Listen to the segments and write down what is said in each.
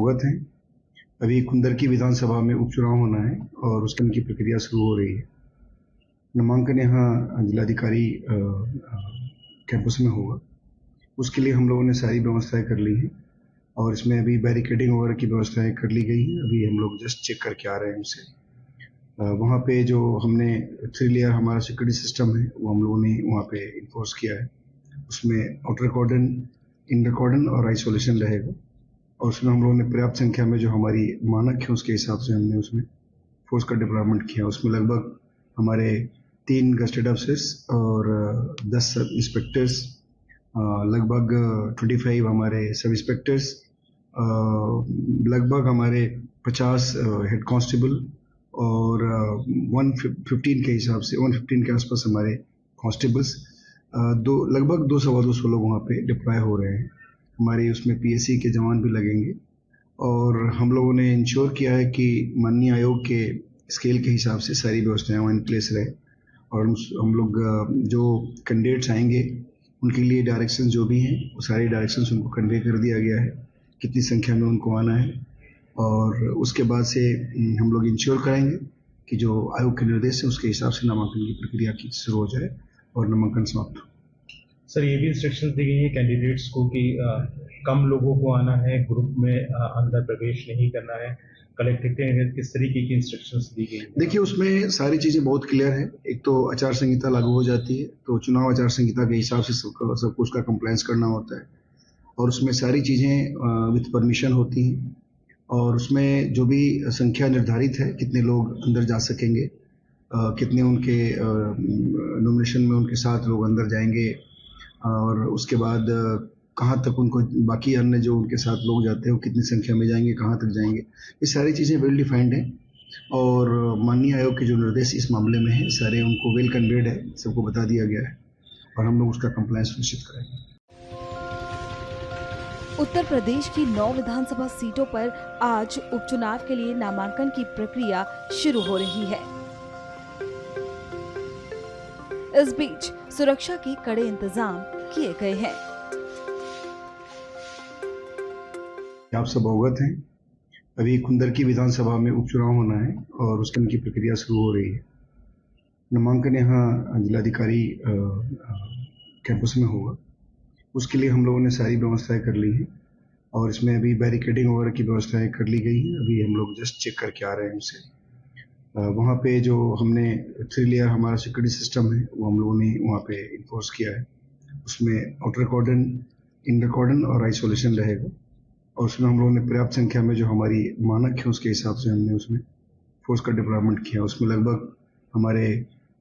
अवगत हैं, अभी कुंदरकी विधानसभा में उपचुनाव होना है और उसकी उनकी प्रक्रिया शुरू हो रही है। नामांकन यहाँ जिलाधिकारी कैंपस में होगा। उसके लिए हम लोगों ने सारी व्यवस्थाएं कर ली हैं और इसमें अभी बैरिकेडिंग वगैरह की व्यवस्थाएं कर ली गई हैं। अभी हम लोग जस्ट चेक करके आ रहे हैं उनसे। वहाँ पे जो हमने 3 लेयर हमारा सिक्योरिटी सिस्टम है वो हम लोगों ने वहाँ पे इन्फोर्स किया है। उसमें आउटर कॉर्डन, इनर कॉर्डन और आइसोलेशन रहेगा और उसमें हम लोगों ने पर्याप्त संख्या में जो हमारी मानक है उसके हिसाब से हमने उसमें फोर्स का डिप्लॉयमेंट किया। उसमें लगभग हमारे 3 गस्टेड ऑफिसर्स और 10 सब इंस्पेक्टर्स, लगभग 25 हमारे सब इंस्पेक्टर्स, लगभग हमारे 50 हेड कांस्टेबल और 115 के हिसाब से 115 के आसपास हमारे कांस्टेबल्स, लगभग 200-250 लोग वहाँ पे डिप्लॉय हो रहे हैं। हमारे उसमें पीएससी के जवान भी लगेंगे और हम लोगों ने इंश्योर किया है कि माननीय आयोग के स्केल के हिसाब से सारी व्यवस्थाएं इन प्लेस रहे और हम लोग जो कैंडिडेट्स आएंगे उनके लिए डायरेक्शन जो भी हैं वो सारी डायरेक्शंस उनको कन्वे कर दिया गया है, कितनी संख्या में उनको आना है और उसके बाद से हम लोग इंश्योर करेंगे कि जो आयोग के निर्देश है उसके हिसाब से नामांकन की प्रक्रिया की शुरू हो जाए और नामांकन समाप्त हो। सर, ये भी इंस्ट्रक्शंस दी गई है कैंडिडेट्स को कि कम लोगों को आना है, ग्रुप में अंदर प्रवेश नहीं करना है। कलेक्टर के किस तरीके की इंस्ट्रक्शंस दी गई? देखिए, उसमें सारी चीजें बहुत क्लियर है। एक तो आचार संहिता लागू हो जाती है तो चुनाव आचार संहिता के हिसाब से सब कुछ का कंप्लायंस करना होता है और उसमें सारी चीजें विथ परमिशन होती हैं और उसमें जो भी संख्या निर्धारित है कितने लोग अंदर जा सकेंगे, कितने उनके नॉमिनेशन में उनके साथ लोग अंदर जाएंगे और उसके बाद कहाँ तक उनको बाकी अन्य जो उनके साथ लोग जाते हैं वो कितनी संख्या में जाएंगे, कहाँ तक जाएंगे, ये सारी चीज़ें वेल डिफाइंड हैं और माननीय आयोग के जो निर्देश इस मामले में है सारे उनको वेल कन्वेड है, सबको बता दिया गया है और हम लोग उसका कंप्लायंस सुनिश्चित करेंगे। उत्तर प्रदेश की 9 विधानसभा सीटों पर आज उपचुनाव के लिए नामांकन की प्रक्रिया शुरू हो रही है। इस बीच सुरक्षा के कड़े इंतजाम किए गए हैं। आप सब अवगत हैं, अभी कुंदरकी विधानसभा में उपचुनाव होना है और उसकी उनकी प्रक्रिया शुरू हो रही है। नामांकन यहाँ जिलाधिकारी कैंपस में होगा। उसके लिए हम लोगों ने सारी व्यवस्थाएं कर ली हैं और इसमें अभी बैरिकेडिंग वगैरह की व्यवस्थाएं कर ली गई हैं। अभी हम लोग जस्ट चेक करके आ रहे हैं उनसे। वहाँ पे जो हमने 3 लेयर हमारा सिक्योरिटी सिस्टम है वो हम लोगों ने वहाँ पे इन्फोर्स किया है। उसमें आउटर कॉर्डन, इनर कॉर्डन और आइसोलेशन रहेगा और उसमें हम लोगों ने पर्याप्त संख्या में जो हमारी मानक है उसके हिसाब से हमने उसमें फोर्स का डिप्लॉयमेंट किया। उसमें लगभग हमारे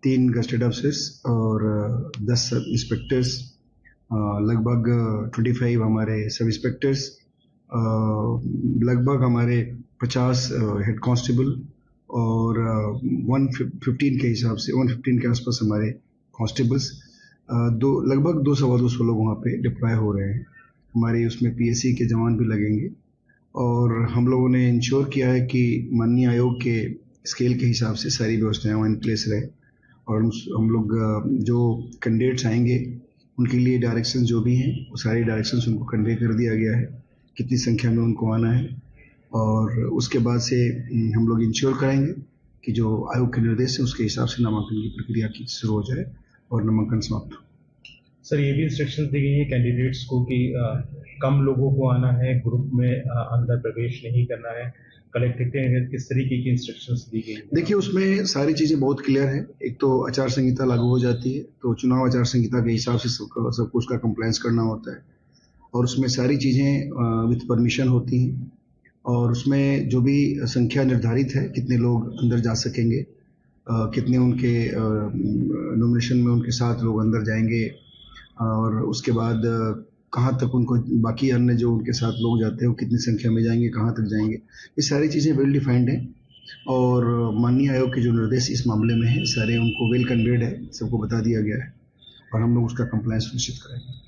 3 गस्टेड ऑफिसर्स और 10 सब इंस्पेक्टर्स, लगभग 25 हमारे सब इंस्पेक्टर्स, लगभग हमारे 50 हेड कांस्टेबल और 115 के हिसाब से 115 के आसपास हमारे कांस्टेबल्स, लगभग 200-250 लोग वहाँ पे डिप्लॉय हो रहे हैं। हमारे उसमें पीएससी के जवान भी लगेंगे और हम लोगों ने इंश्योर किया है कि माननीय आयोग के स्केल के हिसाब से सारी व्यवस्थाएं इन प्लेस रहे और हम लोग जो कैंडिडेट्स आएंगे उनके लिए डायरेक्शन जो भी हैं वो सारी डायरेक्शंस उनको कन्वे कर दिया गया है, कितनी संख्या में उनको आना है और उसके बाद से हम लोग इंश्योर करेंगे कि जो आयोग के निर्देश है उसके हिसाब से नामांकन की प्रक्रिया की शुरू हो जाए और नामांकन समाप्त हो। सर, ये भी इंस्ट्रक्शंस दी गई है कैंडिडेट्स को कि कम लोगों को आना है, ग्रुप में अंदर प्रवेश नहीं करना है। कलेक्टर के किस तरीके की इंस्ट्रक्शंस दी गई? देखिए, उसमें सारी चीजें बहुत क्लियर है। एक तो आचार संहिता लागू हो जाती है तो चुनाव आचार संहिता के हिसाब से सब कुछ का कंप्लायंस करना होता है और उसमें सारी चीजें विथ परमिशन होती हैं और उसमें जो भी संख्या निर्धारित है कितने लोग अंदर जा सकेंगे, कितने उनके नॉमिनेशन में उनके साथ लोग अंदर जाएंगे और उसके बाद कहाँ तक उनको बाकी अन्य जो उनके साथ लोग जाते हैं वो कितनी संख्या में जाएंगे, कहाँ तक जाएंगे, ये सारी चीज़ें वेल डिफाइंड हैं और माननीय आयोग के जो निर्देश इस मामले में है सारे उनको वेल कन्वेड है, सबको बता दिया गया है और हम लोग उसका कंप्लायंस सुनिश्चित करेंगे।